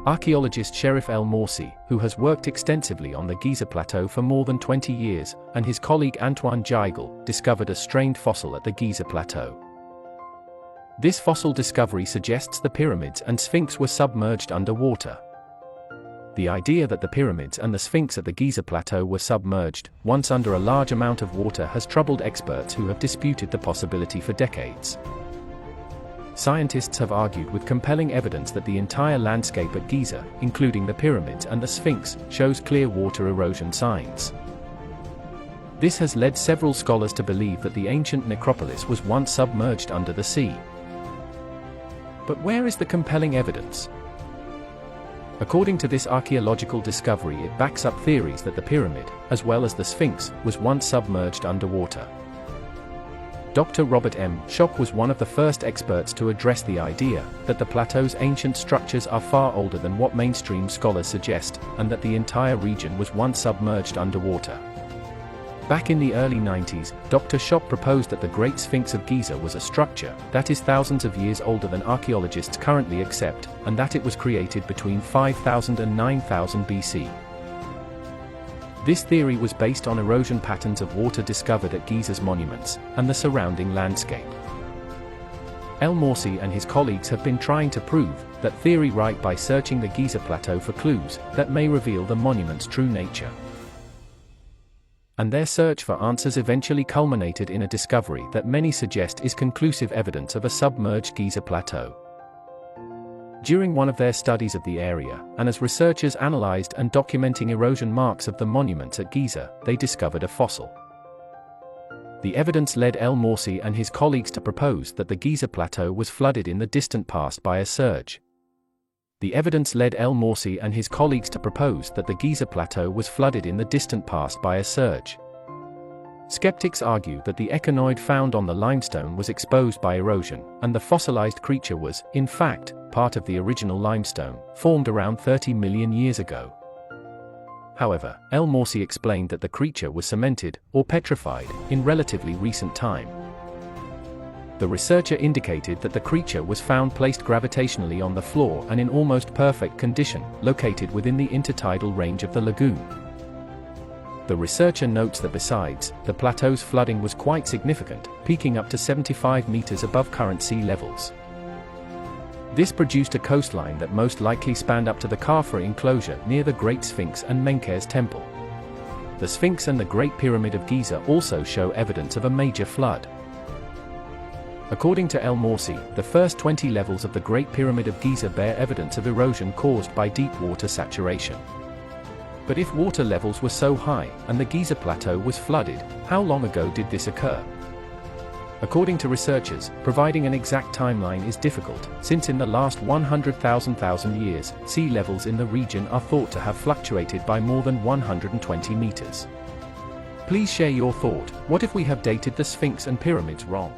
Archaeologist Sherif El Morsi, who has worked extensively on the Giza Plateau for more than 20 years, and his colleague Antoine Gigel, discovered a strained fossil at the Giza Plateau. This fossil discovery suggests the pyramids and Sphinx were submerged underwater. The idea that the pyramids and the Sphinx at the Giza Plateau were submerged, once under a large amount of water, has troubled experts who have disputed the possibility for decades. Scientists have argued with compelling evidence that the entire landscape at Giza, including the pyramids and the Sphinx, shows clear water erosion signs. This has led several scholars to believe that the ancient necropolis was once submerged under the sea. But where is the compelling evidence? According to this archaeological discovery, it backs up theories that the pyramid, as well as the Sphinx, was once submerged underwater. Dr. Robert M. Schoch was one of the first experts to address the idea that the plateau's ancient structures are far older than what mainstream scholars suggest, and that the entire region was once submerged underwater. Back in the early 90s, Dr. Schoch proposed that the Great Sphinx of Giza was a structure that is thousands of years older than archaeologists currently accept, and that it was created between 5000 and 9000 BC. This theory was based on erosion patterns of water discovered at Giza's monuments, and the surrounding landscape. El Morsi and his colleagues have been trying to prove that theory right by searching the Giza Plateau for clues that may reveal the monument's true nature. And their search for answers eventually culminated in a discovery that many suggest is conclusive evidence of a submerged Giza Plateau. During one of their studies of the area, and as researchers analyzed and documenting erosion marks of the monuments at Giza, they discovered a fossil. The evidence led El Morsi and his colleagues to propose that the Giza Plateau was flooded in the distant past by a surge. The evidence led El Morsi and his colleagues to propose that the Giza Plateau was flooded in the distant past by a surge. Skeptics argue that the echinoid found on the limestone was exposed by erosion, and the fossilized creature was, in fact, part of the original limestone, formed around 30 million years ago. However, El Morsi explained that the creature was cemented, or petrified, in relatively recent time. The researcher indicated that the creature was found placed gravitationally on the floor and in almost perfect condition, located within the intertidal range of the lagoon. The researcher notes that besides, the plateau's flooding was quite significant, peaking up to 75 meters above current sea levels. This produced a coastline that most likely spanned up to the Khafra enclosure near the Great Sphinx and Menkare's temple. The Sphinx and the Great Pyramid of Giza also show evidence of a major flood. According to El Morsi, the first 20 levels of the Great Pyramid of Giza bear evidence of erosion caused by deep water saturation. But if water levels were so high, and the Giza Plateau was flooded, how long ago did this occur? According to researchers, providing an exact timeline is difficult, since in the last 100,000 years, sea levels in the region are thought to have fluctuated by more than 120 meters. Please share your thought. What if we have dated the Sphinx and pyramids wrong?